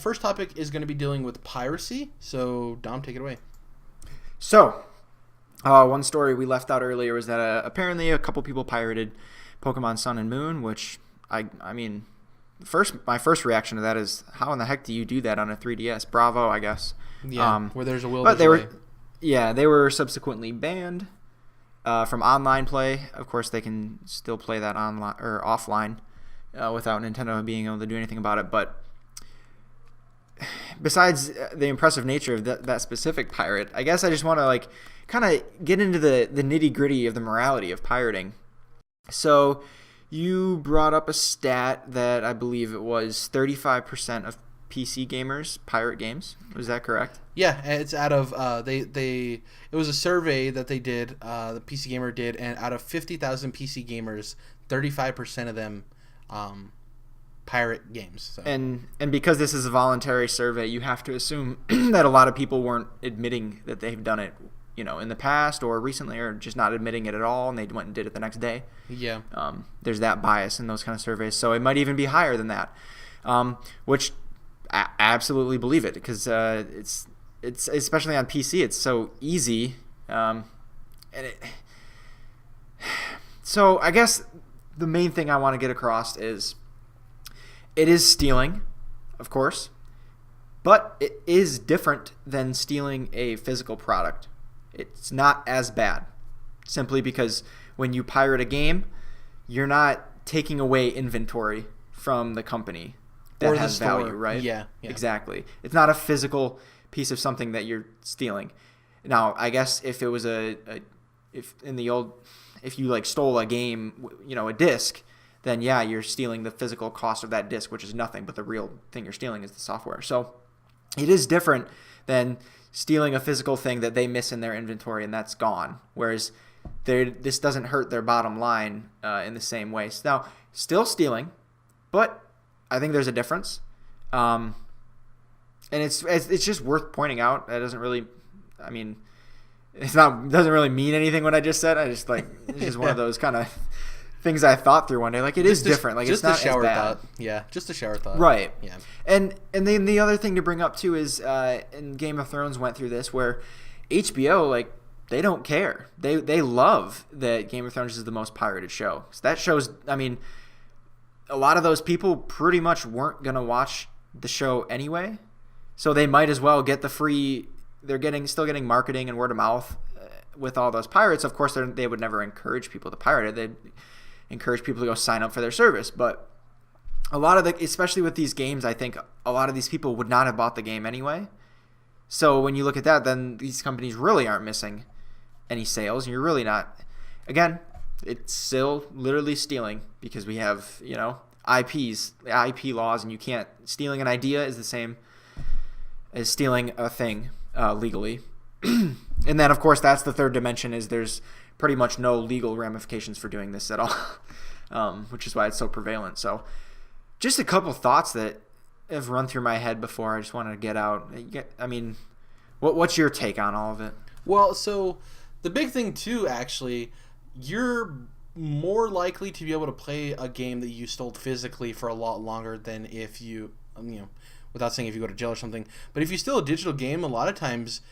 first topic is going to be dealing with piracy. So, Dom, take it away. So, one story we left out earlier was that apparently a couple people pirated Pokemon Sun and Moon, which I mean, my first reaction to that is, how in the heck do you do that on a 3DS? Bravo, I guess. Yeah, where there's a will, but there's a way. They were subsequently banned from online play. Of course, they can still play that online or offline without Nintendo being able to do anything about it. But besides the impressive nature of that specific pirate, I guess I just want to kind of get into the nitty gritty of the morality of pirating. So you brought up a stat that I believe it was 35% of PC gamers pirate games. Was that correct? Yeah, it's out of it was a survey that they did, the PC Gamer did, and out of 50,000 PC gamers, 35% of them pirate games. So. And because this is a voluntary survey, you have to assume that a lot of people weren't admitting that they've done it, in the past or recently, or just not admitting it at all, and they went and did it the next day. Yeah. There's that bias in those kind of surveys, so it might even be higher than that, which I absolutely believe it, because it's especially on PC, it's so easy, so I guess the main thing I want to get across is it is stealing, of course, but it is different than stealing a physical product. It's not as bad, simply because when you pirate a game, you're not taking away inventory from the company that has value, right? Yeah, exactly. It's not a physical piece of something that you're stealing. Now, I guess if it was if you stole a game, a disc, then yeah, you're stealing the physical cost of that disc, which is nothing, but the real thing you're stealing is the software. So it is different than stealing a physical thing that they miss in their inventory and that's gone. Whereas this doesn't hurt their bottom line in the same way. Now, still stealing, but I think there's a difference. And it's just worth pointing out. That doesn't really, doesn't really mean anything what I just said. It's just one of those kind of things I thought through one day. It is different. It's not shower as bad. thought. Yeah, just a shower thought. Right. Yeah. And then the other thing to bring up too is, in Game of Thrones went through this, where HBO they don't care. They love that Game of Thrones is the most pirated show. So that shows. A lot of those people pretty much weren't gonna watch the show anyway, so they might as well get the free. They're still getting marketing and word of mouth with all those pirates. Of course, they would never encourage people to pirate it. They'd encourage people to go sign up for their service. But a lot of especially with these games, I think a lot of these people would not have bought the game anyway. So when you look at that, then these companies really aren't missing any sales. You're really not. Again, it's still literally stealing, because we have, IPs, IP laws, and you can't. Stealing an idea is the same as stealing a thing legally. And then, of course, that's the third dimension, is there's pretty much no legal ramifications for doing this at all, which is why it's so prevalent. So just a couple thoughts that have run through my head before I just wanted to get out. What's your take on all of it? Well, so the big thing, too, actually, you're more likely to be able to play a game that you stole physically for a lot longer than if you, without saying if you go to jail or something. But if you steal a digital game, a lot of times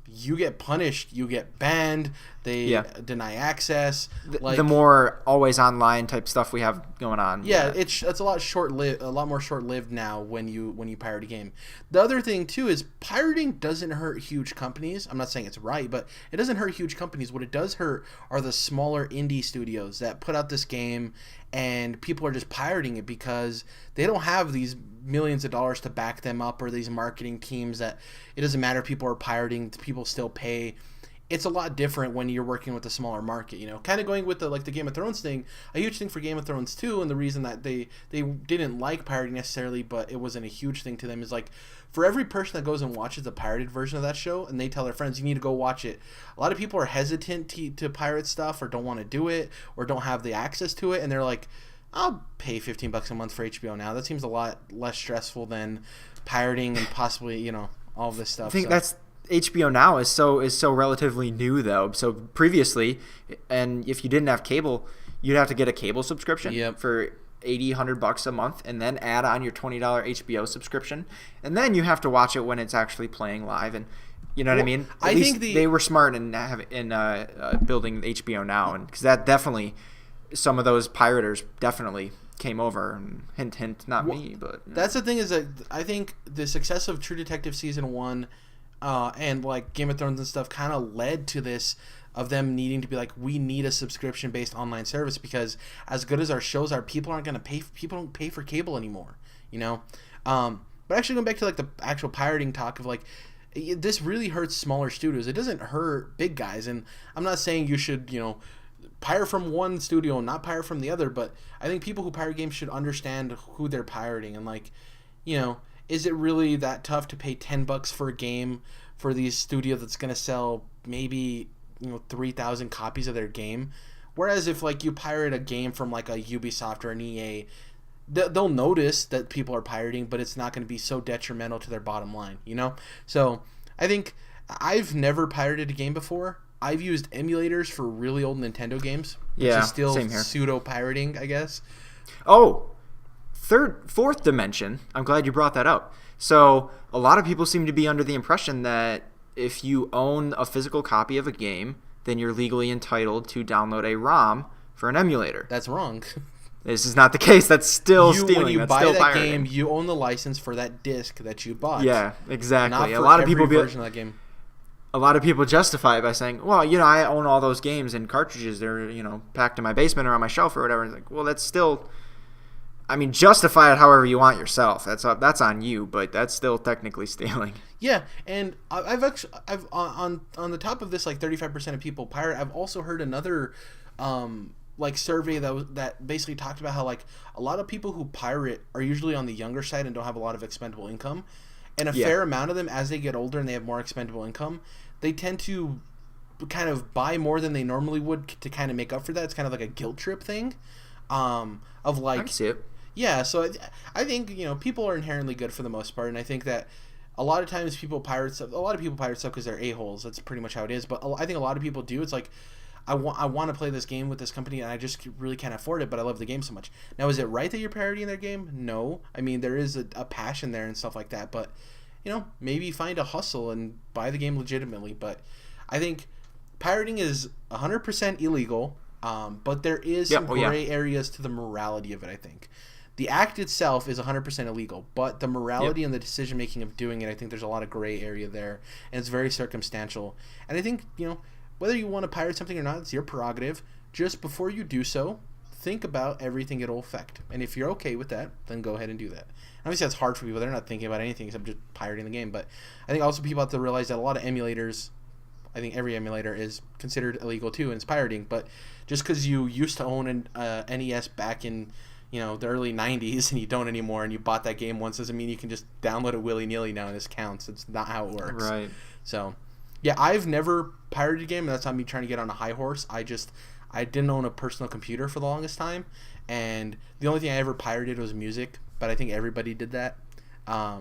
you get punished, you get banned, they deny access. The more always online type stuff we have going on. Yeah, it's a lot more short-lived now when you pirate a game. The other thing too is pirating doesn't hurt huge companies. I'm not saying it's right, but it doesn't hurt huge companies. What it does hurt are the smaller indie studios that put out this game and people are just pirating it because they don't have these millions of dollars to back them up, or these marketing teams that it doesn't matter if people are pirating, people still pay. It's a lot different when you're working with a smaller market, kind of going with the Game of Thrones thing. A huge thing for Game of Thrones too, and the reason that they didn't like pirating necessarily, but it wasn't a huge thing to them, is for every person that goes and watches the pirated version of that show and they tell their friends, you need to go watch it, a lot of people are hesitant to pirate stuff, or don't want to do it, or don't have the access to it, and they're like, I'll pay $15 a month for HBO now. That seems a lot less stressful than pirating and possibly, all of this stuff. I think that's HBO Now is so relatively new though. So previously, and if you didn't have cable, you'd have to get a cable subscription for $80-$100 a month, and then add on your $20 HBO subscription, and then you have to watch it when it's actually playing live. And you know what I mean? At least they were smart in building HBO Now, and because that definitely, some of those pirators definitely came over. And hint, hint, not me, but that's the thing is that I think the success of True Detective season 1 and like Game of Thrones and stuff kind of led to this of them needing to be like, we need a subscription based online service, because as good as our shows are, people aren't going to pay. People don't pay for cable anymore, you know. But actually going back to like the actual pirating talk of like, this really hurts smaller studios. It doesn't hurt big guys, and I'm not saying you should, you know, pirate from one studio and not pirate from the other, but I think people who pirate games should understand who they're pirating, and like, you know, is it really that tough to pay $10 for a game for these studio that's going to sell maybe, you know, 3,000 copies of their game? Whereas if like you pirate a game from like a Ubisoft or an EA, they'll notice that people are pirating, but it's not going to be so detrimental to their bottom line, you know? So I think I've never pirated a game before. I've used emulators for really old Nintendo games, which is still pseudo pirating, I guess. Oh, fourth dimension. I'm glad you brought that up. So a lot of people seem to be under the impression that if you own a physical copy of a game, then you're legally entitled to download a ROM for an emulator. That's wrong. This is not the case. That's still stealing. When you That's buy still that pirating. game, you own the license for that disc that you bought. Yeah, exactly. Not for a lot of every people version of that game. A lot of people justify it by saying, well, you know, I own all those games and cartridges. They're, you know, packed in my basement or on my shelf or whatever. It's like, well, that's still, I mean, justify it however you want yourself. That's on you, but that's still technically stealing. Yeah, and I've on the top of this, like 35% of people pirate. I've also heard another like survey that basically talked about how like a lot of people who pirate are usually on the younger side and don't have a lot of expendable income, and a fair amount of them, as they get older and they have more expendable income, they tend to kind of buy more than they normally would to kind of make up for that. It's kind of like a guilt trip thing, of like, I can see it. Yeah, so I think, you know, people are inherently good for the most part, and I think that a lot of times people pirate stuff. A lot of people pirate stuff because they're a-holes. That's pretty much how it is. But I think a lot of people do. It's like, I want to play this game with this company, and I just really can't afford it, but I love the game so much. Now, is it right that you're parodying their game? No. I mean, there is a passion there and stuff like that, but, you know, maybe find a hustle and buy the game legitimately. But I think pirating is 100% illegal, but there is some gray areas to the morality of it, I think. The act itself is 100% illegal, but the morality and the decision-making of doing it, I think there's a lot of gray area there, and it's very circumstantial. And I think, you know, whether you want to pirate something or not, it's your prerogative. Just before you do so, think about everything it'll affect. And if you're okay with that, then go ahead and do that. Obviously, that's hard for people. They're not thinking about anything except just pirating the game. But I think also people have to realize that a lot of emulators, I think every emulator is considered illegal too, and it's pirating. But just because you used to own an NES back in, you know, the early 90s and you don't anymore, and you bought that game once, doesn't mean you can just download it willy-nilly now and this counts. It's not how it works. Right. So, yeah, I've never pirated a game, and that's not me trying to get on a high horse. I didn't own a personal computer for the longest time, and the only thing I ever pirated was music, but I think everybody did that. I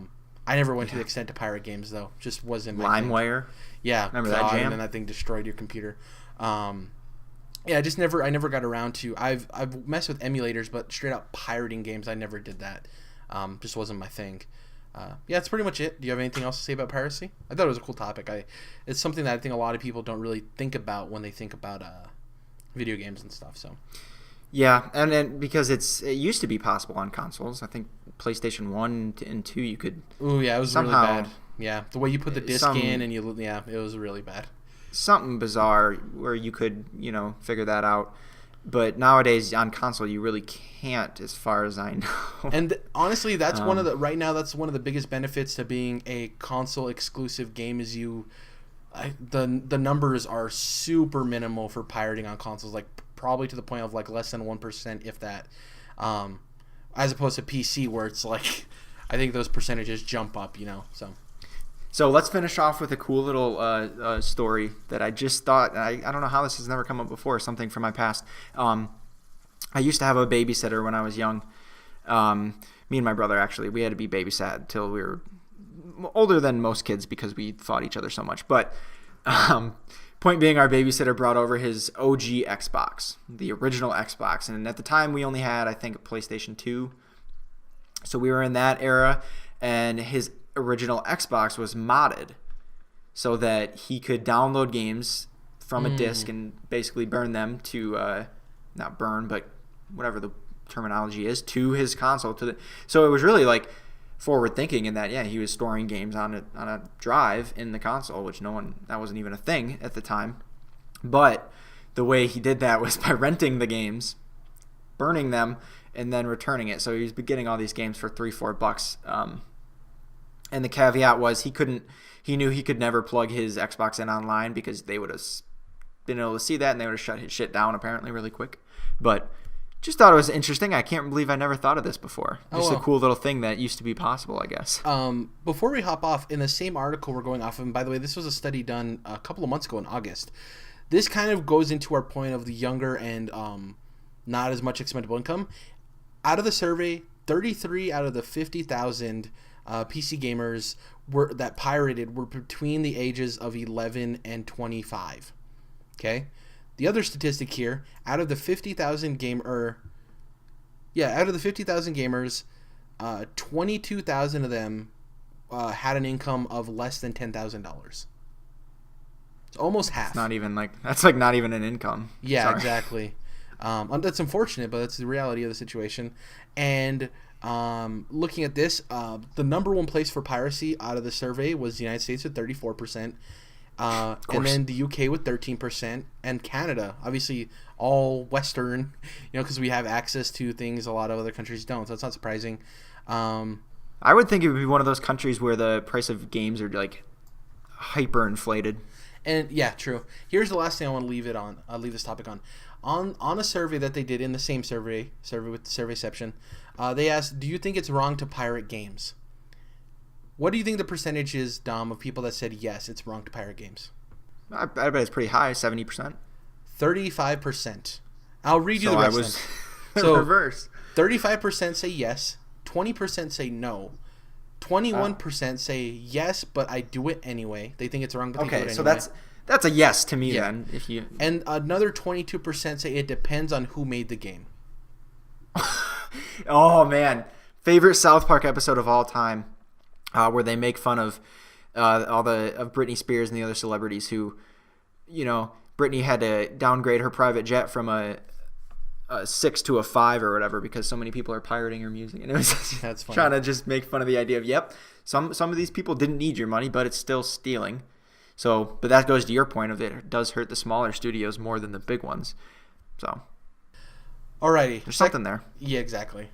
never went to the extent to pirate games, though. Just wasn't my thing. LimeWire? Yeah. Remember that jam? And then that thing destroyed your computer. Yeah, I never got around to. I've messed with emulators, but straight up pirating games, I never did that. Just wasn't my thing. Yeah, that's pretty much it. Do you have anything else to say about piracy? I thought it was a cool topic. It's something that I think a lot of people don't really think about when they think about video games and stuff. So. Yeah, and then because it used to be possible on consoles. I think PlayStation 1 and 2 you could. Ooh, yeah, it was somehow, really bad. Yeah, the way you put the disc in and it was really bad. Something bizarre where you could, you know, figure that out. But nowadays on console you really can't, as far as I know. And honestly, that's one of the biggest benefits to being a console exclusive game is the numbers are super minimal for pirating on consoles, like probably to the point of like less than 1%, if that, as opposed to PC where it's like I think those percentages jump up, you know. So let's finish off with a cool little story that I just thought. I don't know how this has never come up before. Something from my past. I used to have a babysitter when I was young. Me and my brother, actually, we had to be babysat until we were older than most kids because we fought each other so much. But Point being, our babysitter brought over his OG Xbox, the original Xbox. And at the time, we only had, I think, a PlayStation 2. So we were in that era. And his original Xbox was modded so that he could download games from a disc and basically burn them to, not burn, but whatever the terminology is, to his console. So it was really like forward thinking in that, yeah, he was storing games on a drive in the console, which that wasn't even a thing at the time. But the way he did that was by renting the games, burning them, and then returning it. So he was getting all these games for $3-4. And the caveat was he knew he could never plug his Xbox in online because they would have been able to see that and they would have shut his shit down apparently really quick. But just thought it was interesting. I can't believe I never thought of this before. Just a cool little thing that used to be possible, I guess. Before we hop off, in the same article we're going off of, and by the way, this was a study done a couple of months ago in August. This kind of goes into our point of the younger and not as much expendable income. Out of the survey, 33 out of the 50,000 PC gamers that pirated were between the ages of 11 and 25. Okay? The other statistic here, out of the 50,000 gamers, 22,000 of them had an income of less than $10,000. It's almost half. That's not even an income. Yeah, Sorry. Exactly. That's unfortunate, but that's the reality of the situation. And looking at this, the number one place for piracy out of the survey was the United States with 34%. And then the UK with 13%, and Canada, obviously all Western, because we have access to things a lot of other countries don't, so it's not surprising. I would think it would be one of those countries where the price of games are like hyper inflated. And yeah, true. Here's the last thing I want to leave this topic on. On a survey that they did in the same survey with the surveyception, they asked, do you think it's wrong to pirate games? What do you think the percentage is, Dom, of people that said yes, it's wrong to pirate games? I bet it's pretty high, 70%. 35%. I'll read you the rest. So reverse. 35% say yes, 20% say no, 21% say yes, but I do it anyway. They think it's wrong, but they do it anyway. So that's a yes to me then. And another 22% say it depends on who made the game. Oh man, favorite South Park episode of all time. Where they make fun of Britney Spears and the other celebrities who, Britney had to downgrade her private jet from a 6 to a 5 or whatever because so many people are pirating her music, and it was That's funny. Trying to just make fun of the idea of some of these people didn't need your money, but it's still stealing. So, but that goes to your point of it does hurt the smaller studios more than the big ones. So, alrighty, there's something there. Yeah, exactly.